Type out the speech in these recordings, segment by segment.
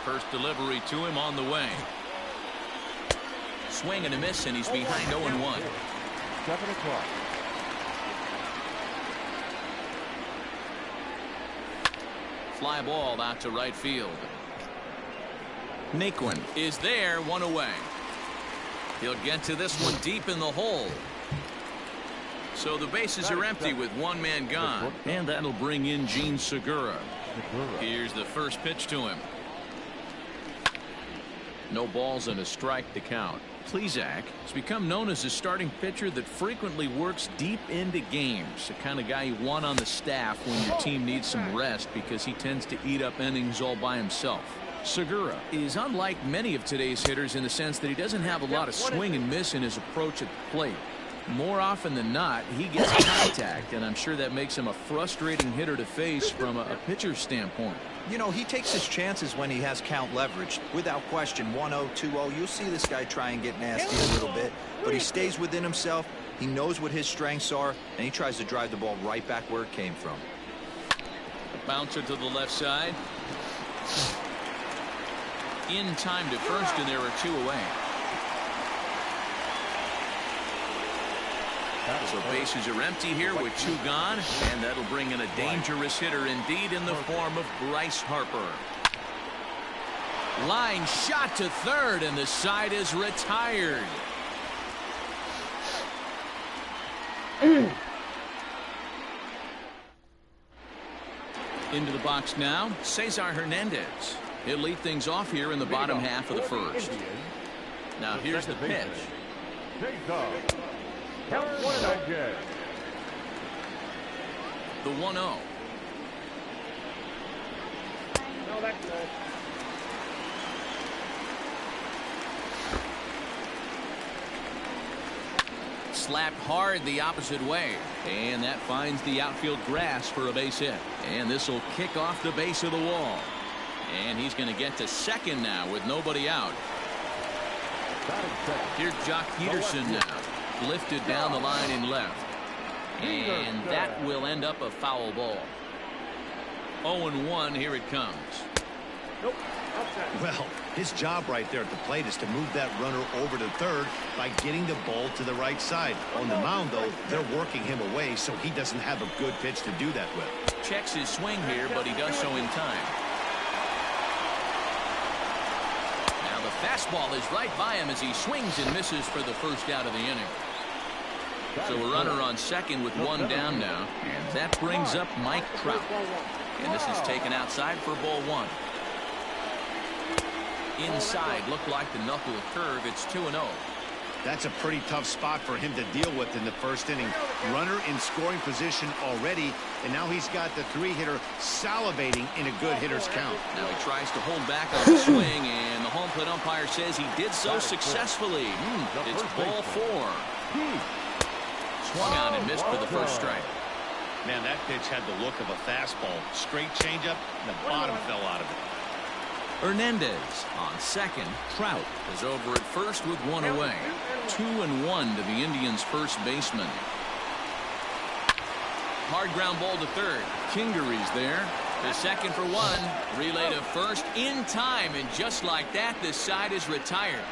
First delivery to him on the way. Swing and a miss, and he's behind 0-1. 7 o'clock. Fly ball out to right field. Naquin is there, one away. He'll get to this one deep in the hole. So the bases are empty with one man gone. And that'll bring in Jean Segura. Here's the first pitch to him. No balls and a strike to count. Plesac has become known as a starting pitcher that frequently works deep into games. The kind of guy you want on the staff when your team needs some rest because he tends to eat up innings all by himself. Segura is unlike many of today's hitters in the sense that he doesn't have a lot of swing and miss in his approach at the plate. More often than not, he gets contact, and I'm sure that makes him a frustrating hitter to face from a pitcher's standpoint. You know, he takes his chances when he has count leverage. Without question, 1-0, 2-0, you'll see this guy try and get nasty a little bit, but he stays within himself. He knows what his strengths are, and he tries to drive the ball right back where it came from. A bouncer to the left side. In time to first, and there are 2 away. So bases are empty here with 2 gone, and that'll bring in a dangerous hitter indeed in the form of Bryce Harper. Line shot to third, and the side is retired. Into the box now, Cesar Hernandez. He'll lead things off here in the bottom half of the first. Now here's the pitch. Count 1-0. The 1-0. No, that's good. Slapped hard the opposite way, and that finds the outfield grass for a base hit. And this will kick off the base of the wall. And he's going to get to second now with nobody out. Here's Jock Peterson now. Lifted down the line in left. And that will end up a foul ball. 0-1, here it comes. Nope. Outside. Well, his job right there at the plate is to move that runner over to third by getting the ball to the right side. On the mound, though, they're working him away, so he doesn't have a good pitch to do that with. Checks his swing here, but he does so in time. Now the fastball is right by him as he swings and misses for the first out of the inning. So a runner on second with 1 down now, and that brings up Mike Trout. And this is taken outside for ball 1. Inside, looked like the knuckle curve. It's 2-0. That's a pretty tough spot for him to deal with in the first inning. Runner in scoring position already, and now he's got the 3-hitter salivating in a good hitter's count. Now he tries to hold back on the swing, and the home plate umpire says he did so successfully. It's ball 4. Swung on and missed for the first strike. Man, that pitch had the look of a fastball. Straight changeup, and the bottom fell out of it. Hernandez on second. Trout is over at first with 1 away. 2-1 to the Indians' first baseman. Hard ground ball to third. Kingery's there. The second for 1. Relay to first in time, and just like that, this side is retired.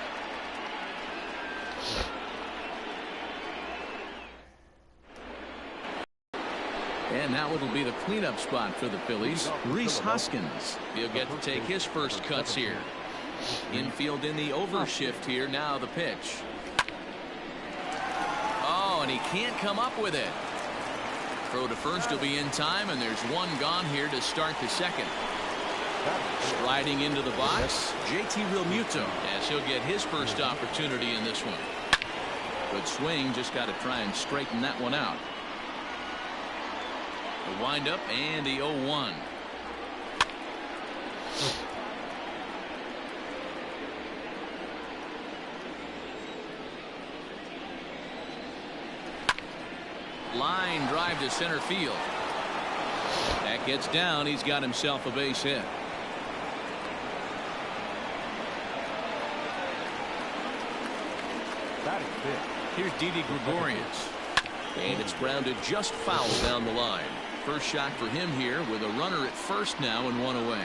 And now it'll be the cleanup spot for the Phillies. Rhys Hoskins. He'll get to take his first cuts here. Infield in the overshift here. Now the pitch. Oh, and he can't come up with it. Throw to first will be in time, and there's 1 gone here to start the second. Striding into the box, JT Realmuto, as he'll get his first opportunity in this one. Good swing, just got to try and straighten that one out. The windup and the 0-1. Line drive to center field. That gets down. He's got himself a base hit. Here's Didi Gregorius. And it's grounded just foul down the line. First shot for him here with a runner at first now and 1 away.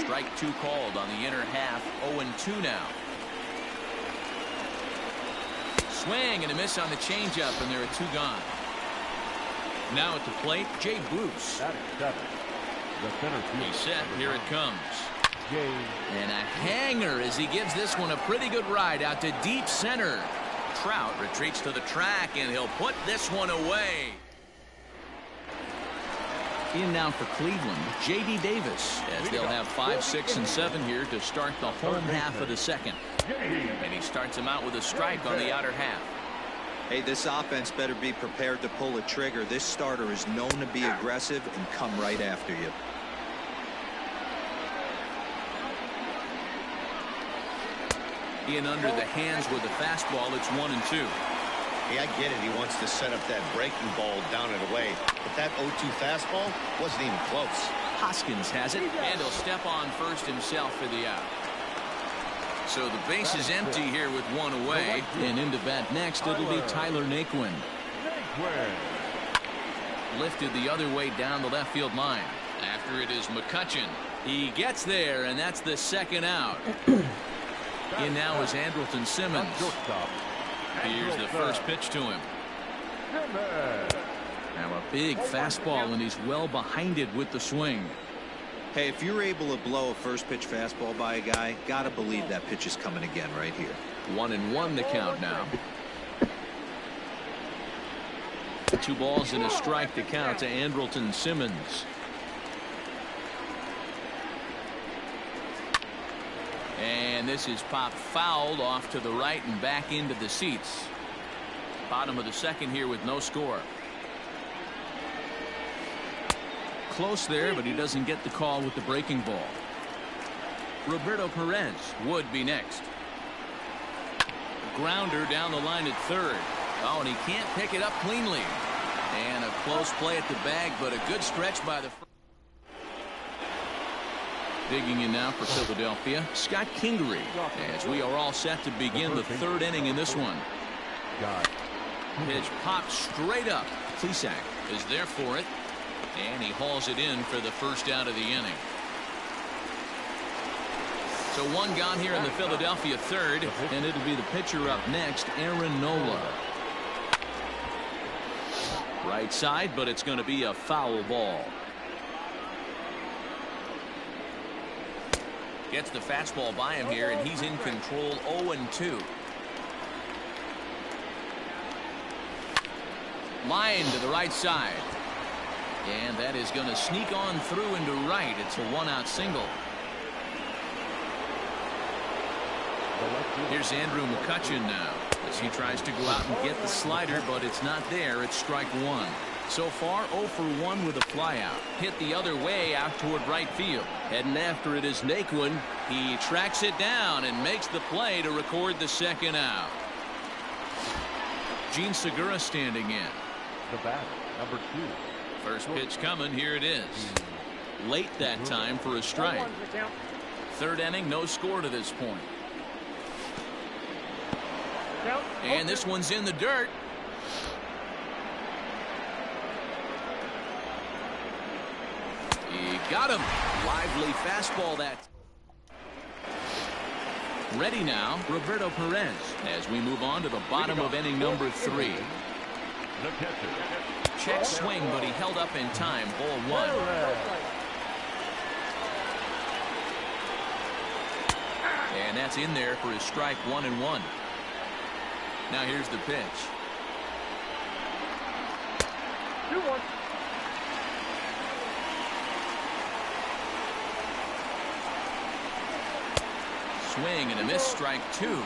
Strike two called on the inner half. 0-2 now. Swing and a miss on the changeup, and there are two gone. Now at the plate, Jay Bruce. That is 7. The center field. He's set. Here it comes. Jay. And a hanger as he gives this one a pretty good ride out to deep center. Trout retreats to the track, and he'll put this one away. In now for Cleveland, J.D. Davis, as they'll have 5, 6, and 7 here to start the home half of the second. And he starts him out with a strike on the outer half. Hey, this offense better be prepared to pull a trigger. This starter is known to be aggressive and come right after you. In under the hands with the fastball, it's 1-2. Hey, I get it. He wants to set up that breaking ball down and away. But that 0-2 fastball wasn't even close. Hoskins has it, and he'll step on first himself for the out. So the base is empty here with one away. And into bat next, it'll be Tyler Naquin. Lifted the other way down the left field line. After it is McCutchen. He gets there, and that's the second out. In now is Andrelton Simmons. Here's the first pitch to him. Now a big fastball, and he's well behind it with the swing. Hey, if you're able to blow a first pitch fastball by a guy, gotta believe that pitch is coming again right here. 1-1 the count now. 2 balls and a strike to count to Andrelton Simmons. And this is popped fouled off to the right and back into the seats. Bottom of the second here with no score. Close there, but he doesn't get the call with the breaking ball. Roberto Perez would be next. Grounder down the line at third. Oh, and he can't pick it up cleanly. And a close play at the bag, but a good stretch by the. Digging in now for Philadelphia, Scott Kingery, as we are all set to begin the third inning in this one. Pitch popped straight up. Plesac is there for it, and he hauls it in for the first out of the inning. So one gone here in the Philadelphia third, and it'll be the pitcher up next, Aaron Nola. Right side, but it's going to be a foul ball. Gets the fastball by him here, and he's in control. 0-2. Line to the right side. And that is going to sneak on through into right. It's a 1-out single. Here's Andrew McCutchen now as he tries to go out and get the slider, but it's not there. It's strike one. So far 0 for 1 with a flyout. Hit the other way out toward right field. Heading after it is Naquin. He tracks it down and makes the play to record the second out. Gene Segura standing in. The batter, number 2. First pitch coming. Here it is. Late that time for a strike. Third inning, no score to this point. And this one's in the dirt. He got him. Lively fastball that. Ready now, Roberto Perez, as we move on to the bottom of inning number 3. Check swing, but he held up in time. Ball 1. And that's in there for his strike. 1-1. Now here's the pitch. 2-1. Swing and a miss, strike 2.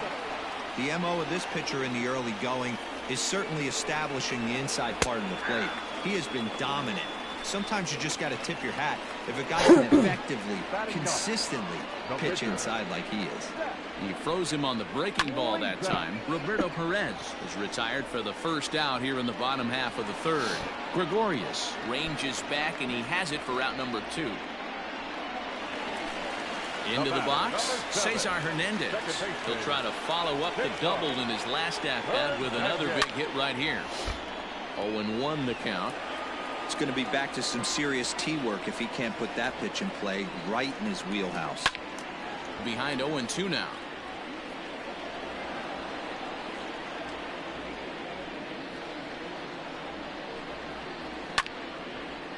The MO of this pitcher in the early going is certainly establishing the inside part of the plate. He has been dominant. Sometimes you just got to tip your hat if a guy can effectively, consistently pitch inside like he is. He froze him on the breaking ball that time. Roberto Perez is retired for the first out here in the bottom half of the third. Gregorius ranges back, and he has it for out number 2. Into the box, Cesar Hernandez. He'll try to follow up the double in his last at-bat with another big hit right here. 0-1 the count. It's going to be back to some serious tee work if he can't put that pitch in play right in his wheelhouse. Behind 0-2 now.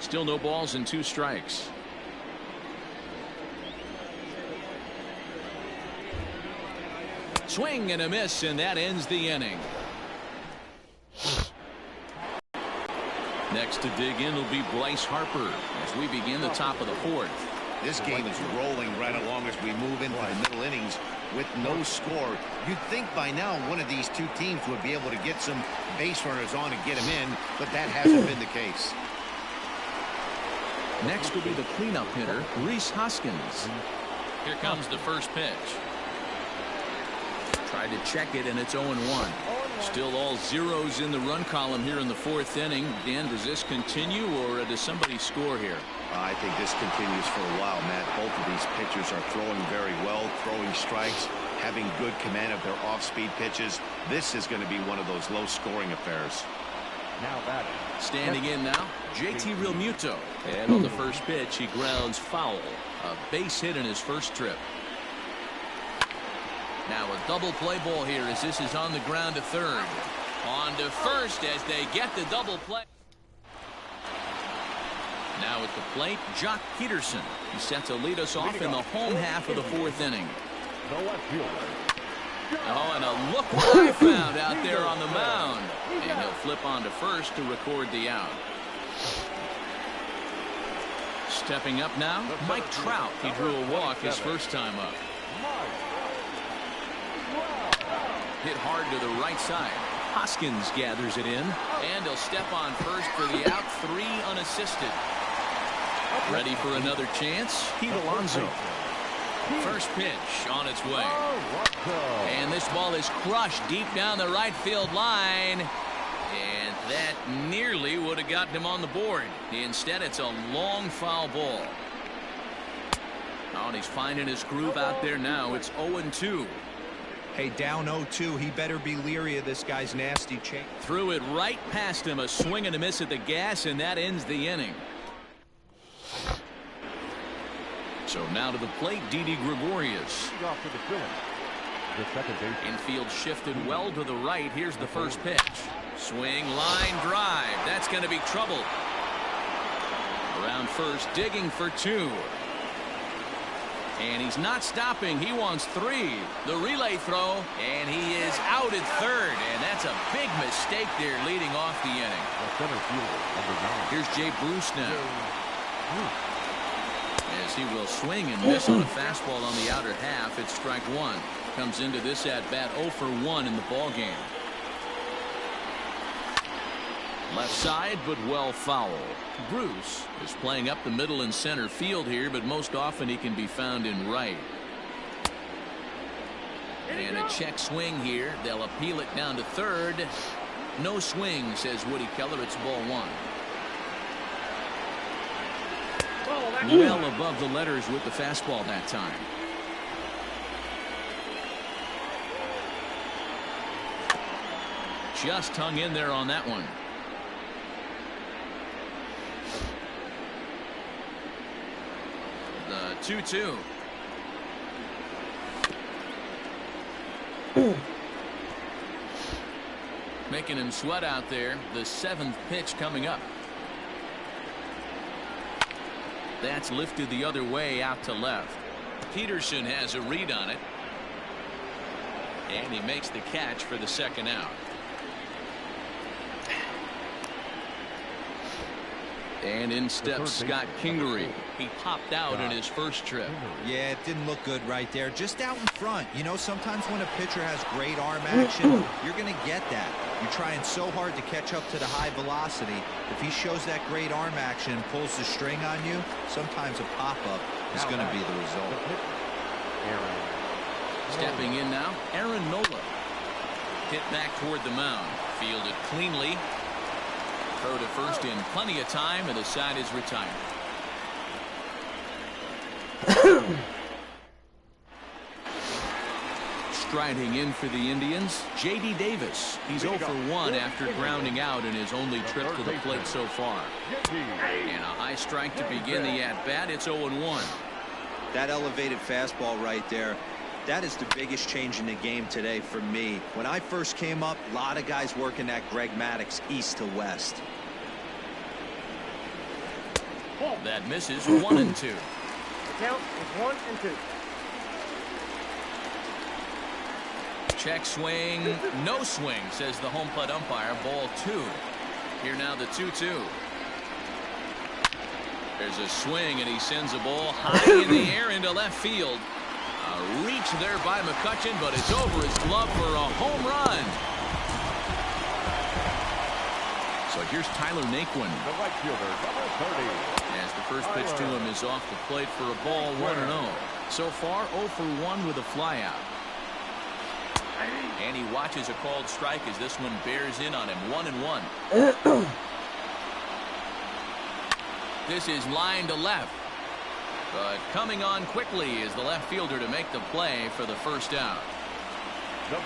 Still no balls and 2 strikes. Swing and a miss, and that ends the inning. Next to dig in will be Bryce Harper as we begin the top of the 4th. This game is rolling right along as we move into the middle innings with no score. You'd think by now one of these two teams would be able to get some base runners on and get them in, but that hasn't been the case. Next will be the cleanup hitter, Rhys Hoskins. Here comes the first pitch. Tried to check it, and it's 0-1. Still all zeros in the run column here in the 4th inning. Dan, does this continue, or does somebody score here? I think this continues for a while, Matt. Both of these pitchers are throwing very well, throwing strikes, having good command of their off-speed pitches. This is going to be one of those low-scoring affairs. Now batting. Standing in now, JT Realmuto. And on the first pitch, he grounds foul. A base hit in his first trip. Now a double play ball here as this is on the ground to third. On to first as they get the double play. Now at the plate, Jock Peterson. He's set to lead us off in the home half of the 4th inning. No left fielder. Oh, and a look what I found out there on the mound. And he'll flip on to first to record the out. Stepping up now, Mike Trout. He drew a walk his first time up. Hit hard to the right side. Hoskins gathers it in, and he'll step on first for the out. 3 unassisted. Ready for another chance? Pete Alonso. First pitch on its way. And this ball is crushed deep down the right field line. And that nearly would have gotten him on the board. Instead, it's a long foul ball. Oh, and he's finding his groove out there now. It's 0-2. Hey, down 0-2. He better be leery of this guy's nasty change. Threw it right past him. A swing and a miss at the gas, and that ends the inning. So now to the plate, Didi Gregorius. Off to the field. The second base. Infield shifted well to the right. Here's the first pitch. Swing, line, drive. That's going to be trouble. Around first, digging for 2. And he's not stopping. He wants 3. The relay throw, and he is out at third. And that's a big mistake there leading off the inning. The center fielder, number 9. Here's Jay Bruce now. As he will swing and miss on a fastball on the outer half. It's strike 1. Comes into this at bat 0 for 1 in the ball game. Left side, but well foul. Bruce is playing up the middle and center field here, but most often he can be found in right. And a check swing here. They'll appeal it down to third. No swing, says Woody Keller. It's ball 1. Well above the letters with the fastball that time. Just hung in there on that one. The 2-2. Making him sweat out there. The 7th pitch coming up. That's lifted the other way out to left. Peterson has a read on it. And he makes the catch for the second out. And in steps Scott Kingery. He popped out in his first trip. Yeah, it didn't look good right there. Just out in front. You know, sometimes when a pitcher has great arm action, you're going to get that. You're trying so hard to catch up to the high velocity. If he shows that great arm action and pulls the string on you, sometimes a pop-up is going to be the result. Stepping in now, Aaron Nola. Hit back toward the mound. Fielded cleanly. Throw to first in plenty of time, and the side is retired. Striding in for the Indians, J.D. Davis. He's 0 for 1 after grounding out in his only trip to the plate so far. And a high strike to begin the at-bat. It's 0-1. That elevated fastball right there, that is the biggest change in the game today for me. When I first came up, a lot of guys working that Greg Maddux east to west. That misses 1-2. The count is 1-2. Check swing, no swing, says the home plate umpire. Ball 2. Here now the 2-2. There's a swing, and he sends a ball high in the air into left field. A reach there by McCutchen, but it's over his glove for a home run. So here's Tyler Naquin. The right fielder, number 30. As the first pitch to him is off the plate for a ball, 1-0. So far, 0 for 1 with a flyout. And he watches a called strike as this one bears in on him. 1-1. This is line to left. But coming on quickly is the left fielder to make the play for the first out.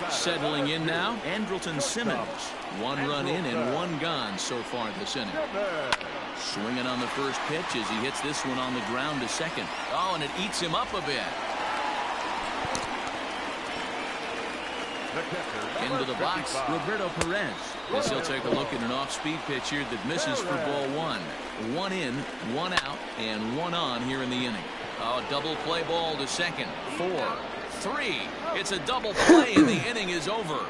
Settling in now, Andrelton Simmons. 1 run in and 1 gone so far this inning. Swinging on the first pitch as he hits this one on the ground to second. Oh, and it eats him up a bit. Into the box, Roberto Perez. As he'll take a look at an off-speed pitch here that misses for ball 1. 1 in, 1 out, and 1 on here in the inning. Oh, double play ball to second. 4, 3. It's a double play, and the inning is over.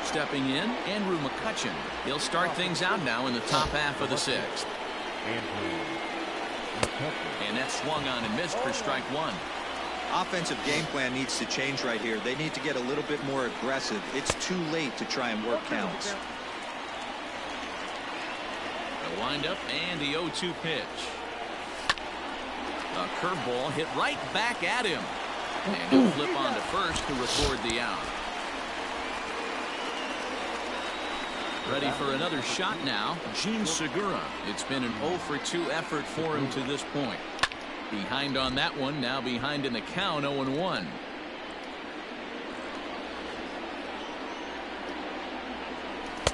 Stepping in, Andrew McCutchen. He'll start things out now in the top half of the 6th. And that swung on and missed for strike 1. Offensive game plan needs to change right here. They need to get a little bit more aggressive. It's too late to try and work counts. The windup and the 0-2 pitch. A curveball hit right back at him. And he'll flip on to first to record the out. Ready for another shot now, Gene Segura. It's been an 0 for 2 effort for him to this point. Behind on that one, now behind in the count, 0-1.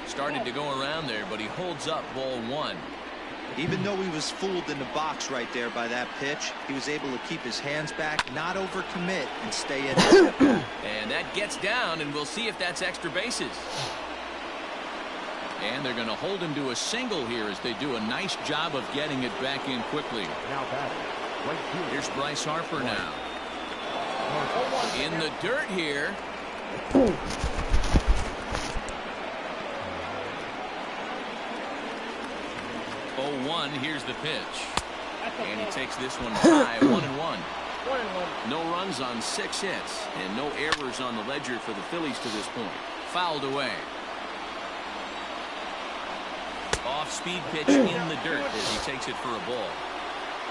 Started to go around there, but he holds up ball 1. Even though he was fooled in the box right there by that pitch, he was able to keep his hands back, not overcommit, and stay in. And that gets down, and we'll see if that's extra bases. And they're going to hold him to a single here as they do a nice job of getting it back in quickly. Now batting. Right fielder. Here's Bryce Harper now. In the dirt here. 0-1. Here's the pitch. And he takes this one high. 1-1. No runs on 6 hits. And no errors on the ledger for the Phillies to this point. Fouled away. Off-speed pitch in the dirt as he takes it for a ball.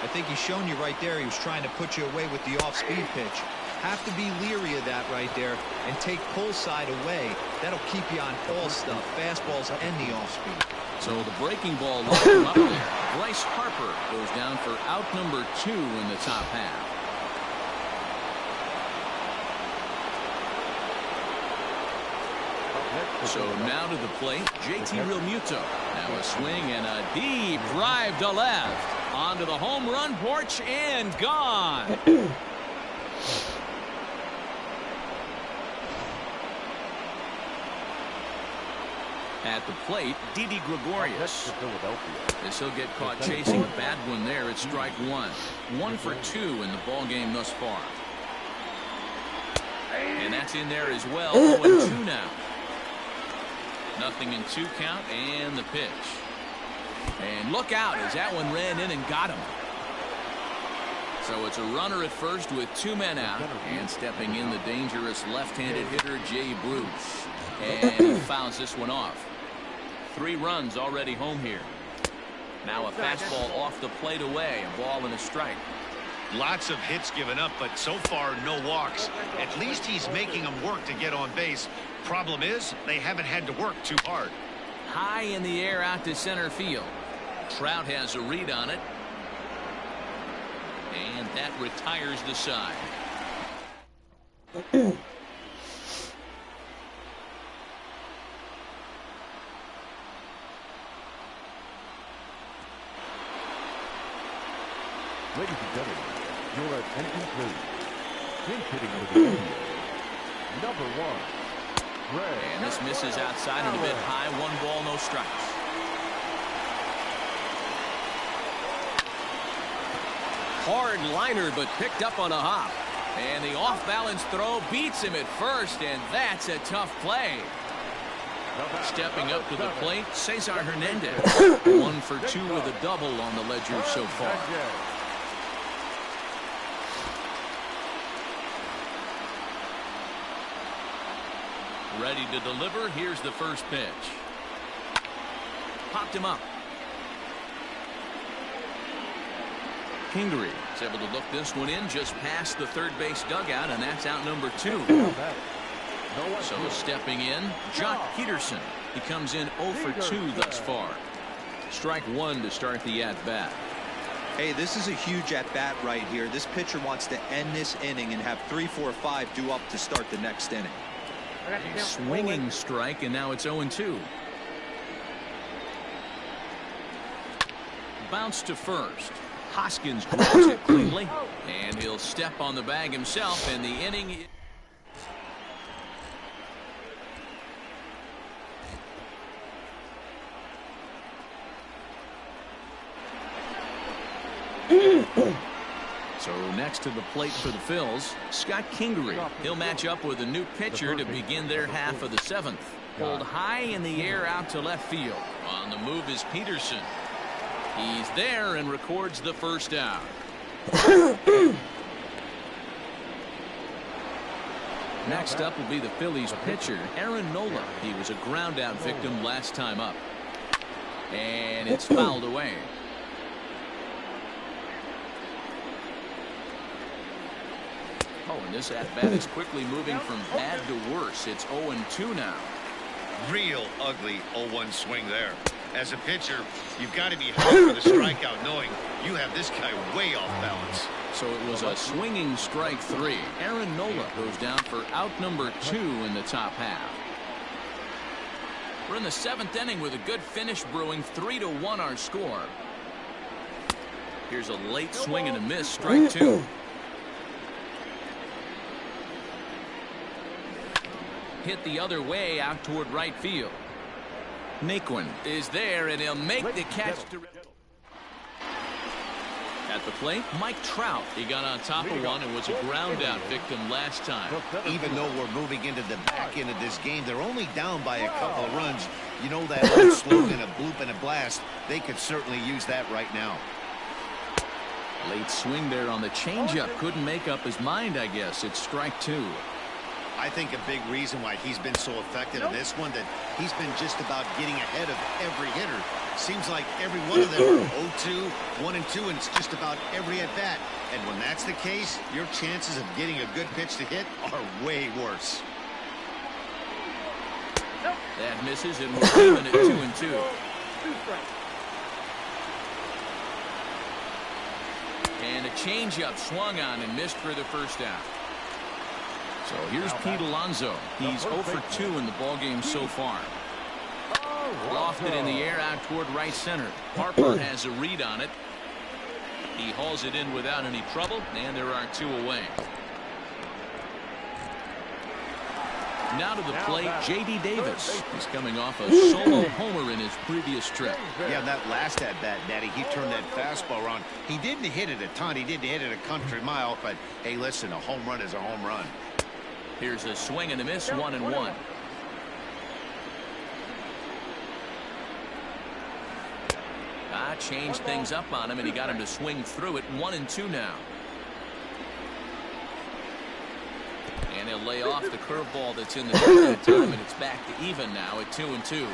I think he's shown you right there. He was trying to put you away with the off-speed pitch. Have to be leery of that right there and take pull side away. That'll keep you on all stuff, fastballs and the off-speed. So the breaking ball locked him up there. Bryce Harper goes down for out number 2 in the top half. So now to the plate, JT Realmuto. Now a swing and a deep drive to left. Onto the home run porch and gone. At the plate, Didi Gregorius. As he'll get caught chasing a bad one there at strike 1. 1 for 2 in the ball game thus far. And that's in there as well. 0-2 now. Nothing in 2 count and the pitch. And look out as that one ran in and got him. So it's a runner at first with 2 men out. And stepping in the dangerous left-handed hitter Jay Bruce. And he fouls this one off. 3 runs already home here. Now a fastball off the plate away. A ball and a strike. Lots of hits given up, but so far no walks. At least he's making them work to get on base. Problem is, they haven't had to work too hard. High in the air out to center field. Trout has a read on it. And that retires the side. Ladies and gentlemen, your attention please. Pinch hitting for the Indians, number 1, Greg. And this misses outside and a bit high. 1 ball, no strikes. Hard liner, but picked up on a hop. And the off-balance throw beats him at first, and that's a tough play. Stepping up to the plate, Cesar Hernandez. 1 for 2 with a double on the ledger so far. Ready to deliver. Here's the first pitch. Popped him up. Kingery is able to look this one in just past the third base dugout, and that's out number 2. So stepping in, Jock Peterson. He comes in 0 for 2 thus far. Strike 1 to start the at-bat. Hey, this is a huge at-bat right here. This pitcher wants to end this inning and have 3, 4, 5 due up to start the next inning. A swinging strike, and now it's 0-2. Bounce to first. Hoskins grabs it cleanly, and he'll step on the bag himself, and the inning. So next to the plate for the Phils, Scott Kingery. He'll match up with a new pitcher to begin their half of the 7th. Pulled high in the air out to left field. On the move is Peterson. He's there and records the first out. Next up will be the Phillies pitcher, Aaron Nola. He was a ground out victim last time up. And it's fouled away. Oh, and this at-bat is quickly moving from bad to worse. It's 0-2 now. Real ugly 0-1 swing there. As a pitcher, you've got to be hard for the strikeout, knowing you have this guy way off balance. So it was a swinging strike 3. Aaron Nola goes down for out number 2 in the top half. We're in the 7th inning with a good finish brewing. 3-1 our score. Here's a late swing and a miss. Strike 2. Hit the other way out toward right field. Naquin is there, and he'll make the catch. At the plate, Mike Trout. He got on top of one and was a ground out victim last time. Even though we're moving into the back end of this game, they're only down by a couple of runs. You know that old slogan, a bloop and a blast. They could certainly use that right now. Late swing there on the changeup. Couldn't make up his mind, I guess. It's strike 2. I think a big reason why he's been so effective in this one, that he's been just about getting ahead of every hitter. Seems like every one of them are 0-2, 1-2, and it's just about every at-bat. And when that's the case, your chances of getting a good pitch to hit are way worse. That misses, and we're even at 2-2. And a changeup swung on and missed for the first out. So here's Pete Alonso. He's 0 for 2 in the ballgame so far. Lofted in the air out toward right center. Harper has a read on it. He hauls it in without any trouble, and there are 2 away. Now to the plate, J.D. Davis. He's coming off a solo homer in his previous trip. Yeah, that last at-bat, Daddy, he turned that fastball around. He didn't hit it a ton. He didn't hit it a country mile, but hey, listen, a home run is a home run. Here's a swing and a miss, 1-1. Changed things up on him, and he got him to swing through it. 1-2 now. And he'll lay off the curveball that's in the dirt that time, and it's back to even now at 2-2.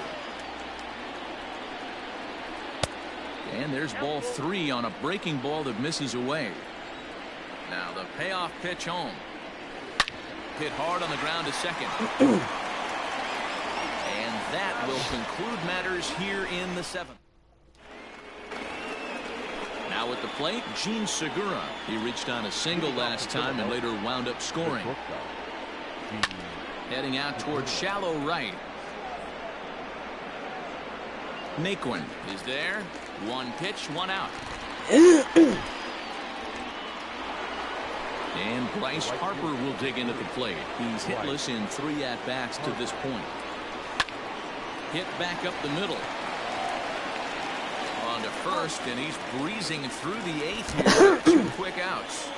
And there's ball 3 on a breaking ball that misses away. Now the payoff pitch home. Hit hard on the ground to second. And that will conclude matters here in the 7th. Now at the plate, Gene Segura. He reached on a single last time and later wound up scoring. Heading out towards shallow right. Naquin is there. One pitch, one out. And Bryce Harper will dig in at the plate. He's hitless in 3 at-bats to this point. Hit back up the middle. On to first, and he's breezing through the 8th here. 2 quick outs.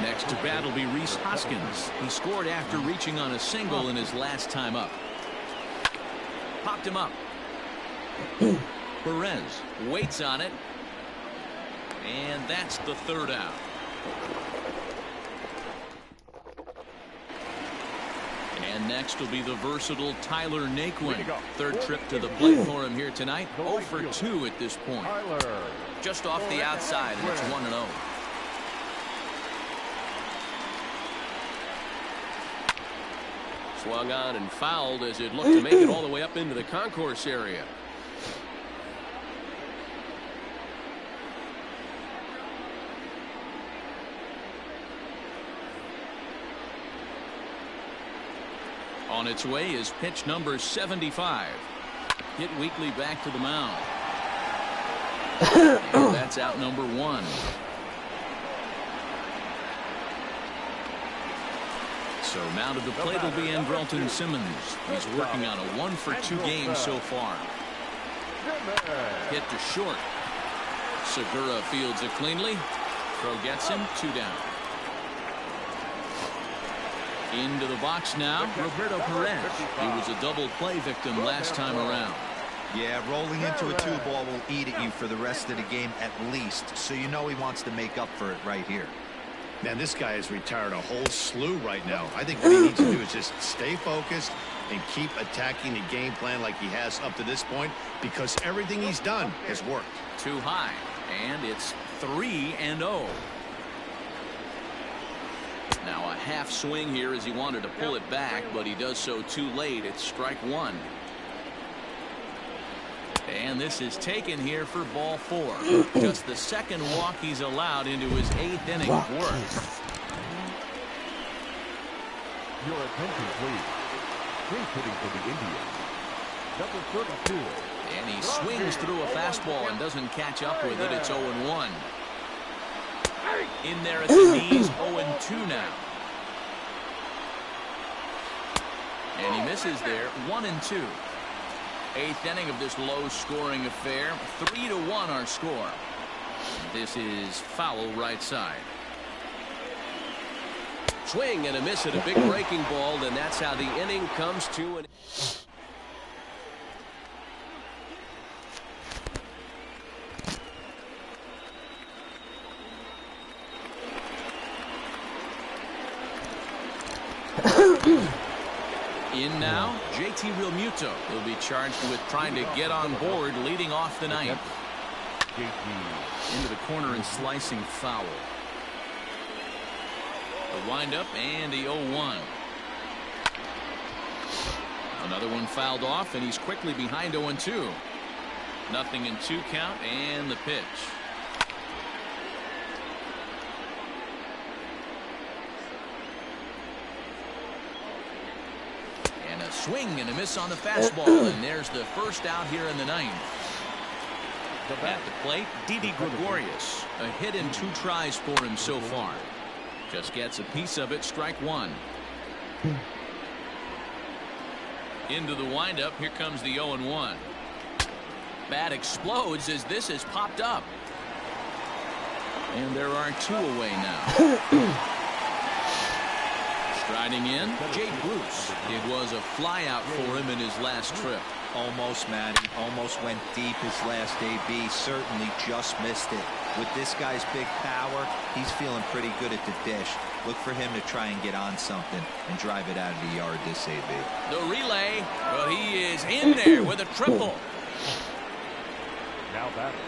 Next to bat will be Rhys Hoskins. He scored after reaching on a single in his last time up. Popped him up. Perez waits on it. And that's the 3rd out. And next will be the versatile Tyler Naquin. 3rd trip to the plate for him here tonight. 0 for 2 at this point. Just off the outside, and it's 1-0. Swung on and fouled as it looked to make it all the way up into the concourse area. On its way is pitch number 75. Hit weakly back to the mound. And that's out number 1. So now to the plate will be Andrelton Simmons. He's working on a 1 for 2 game so far. Hit to short. Segura fields it cleanly. Throw gets him. 2 down. Into the box now, Roberto Perez. He was a double play victim last time around. Yeah, rolling into a 2-ball will eat at you for the rest of the game at least, so you know he wants to make up for it right here. Man, this guy has retired a whole slew right now. I think what he needs to do is just stay focused and keep attacking the game plan like he has up to this point, because everything he's done has worked. Too high, and it's 3-0. Now a half swing here as he wanted to pull it back, but he does so too late. It's strike 1. And this is taken here for ball 4. Just the 2nd walk he's allowed into his 8th inning of work. Your attention, please. Straight hitting for the Indians. Number 32. And he swings through a fastball and doesn't catch up with it. It's 0-1. In there at the knees, 0-2 now. And he misses there, 1-2. 8th inning of this low-scoring affair. 3-1 our score. This is foul right side. Swing and a miss at a big breaking ball, and that's how the inning comes to an In now, JT Realmuto will be charged with trying to get on board leading off the 9th. Into the corner and slicing foul. The windup and the 0-1. Another one fouled off, and he's quickly behind 0-2. Nothing in 2 count, and the pitch. And a swing and a miss on the fastball, and there's the 1st out here in the 9th. At the plate, Didi Gregorius. A hit in 2 tries for him so far. Just gets a piece of it, strike 1. Into the windup, here comes the 0-1. Bat explodes as this has popped up. And there are 2 away now. Striding in, Jay Bruce. It was a flyout for him in his last trip. Almost, Matty. Almost went deep his last AB. Certainly just missed it. With this guy's big power, he's feeling pretty good at the dish. Look for him to try and get on something and drive it out of the yard this AB. The relay, but he is in there with a triple. Now batting.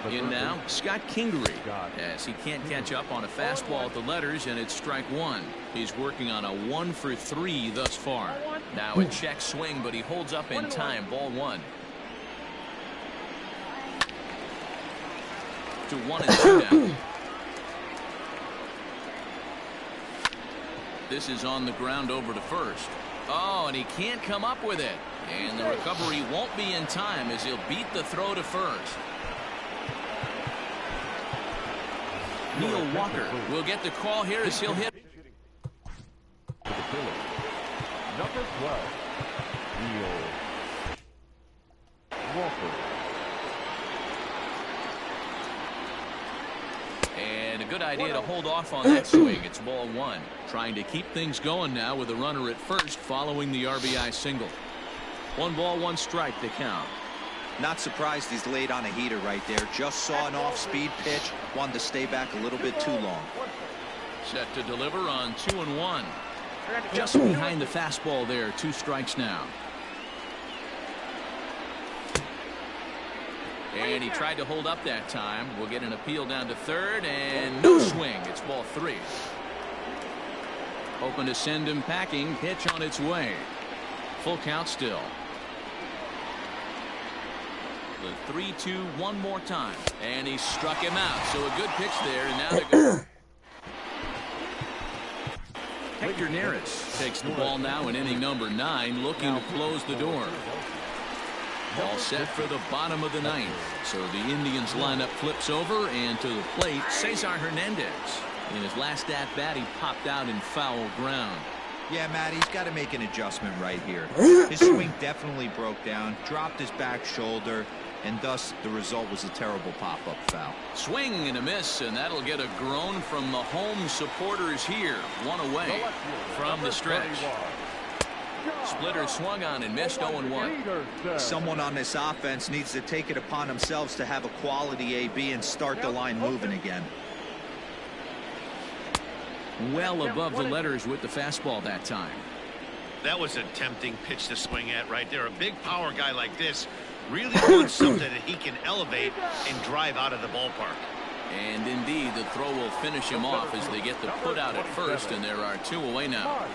In now, Scott Kingery, as he can't catch up on a fastball at the letters, and it's strike 1. He's working on a 1 for 3 thus far. Now a check swing, but he holds up in time. Ball 1. to 1-2 now. This is on the ground over to first. Oh, and he can't come up with it. And the recovery won't be in time as he'll beat the throw to first. Neil Walker will get the call here as he'll hit. Number 12, Neil Walker. And a good idea to hold off on that swing. It's ball one. Trying to keep things going now with a runner at first following the RBI single. 1 ball, 1 strike to count. Not surprised he's laid on a heater right there. Just saw an off-speed pitch. Wanted to stay back a little bit too long. Set to deliver on 2-1. Just behind the fastball there. 2 strikes now. And he tried to hold up that time. We'll get an appeal down to third, and no swing. It's ball 3. Hoping to send him packing. Pitch on its way. Full count still. The 3-2 one more time. And he struck him out. So a good pitch there. And now they're going. Hector Neris takes the ball now in inning number 9, looking to close the door. All set for the bottom of the 9th. So the Indians lineup flips over, and to the plate, Cesar Hernandez. In his last at-bat, he popped out in foul ground. Yeah, Matt, he's got to make an adjustment right here. His swing definitely broke down, dropped his back shoulder, and thus the result was a terrible pop-up foul. Swing and a miss, and that'll get a groan from the home supporters here. 1 away from the stretch. Splitter swung on and missed. 0-1. Someone on this offense needs to take it upon themselves to have a quality AB and start the line moving again. Well above the letters with the fastball that time. That was a tempting pitch to swing at right there. A big power guy like this really wants something that he can elevate and drive out of the ballpark. And indeed, the throw will finish him off as they get the put out at first, and there are 2 away now.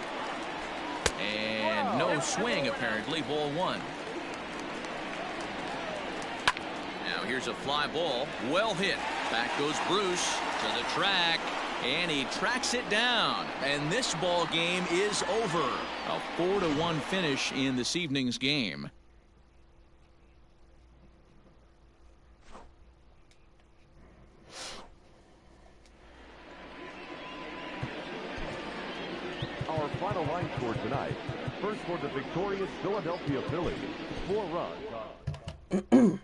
And no swing, apparently. Ball 1. Now here's a fly ball. Well hit. Back goes Bruce to the track. And he tracks it down. And this ball game is over. A 4-1 finish in this evening's game. Our final line score tonight. First for the victorious Philadelphia Phillies, 4 runs.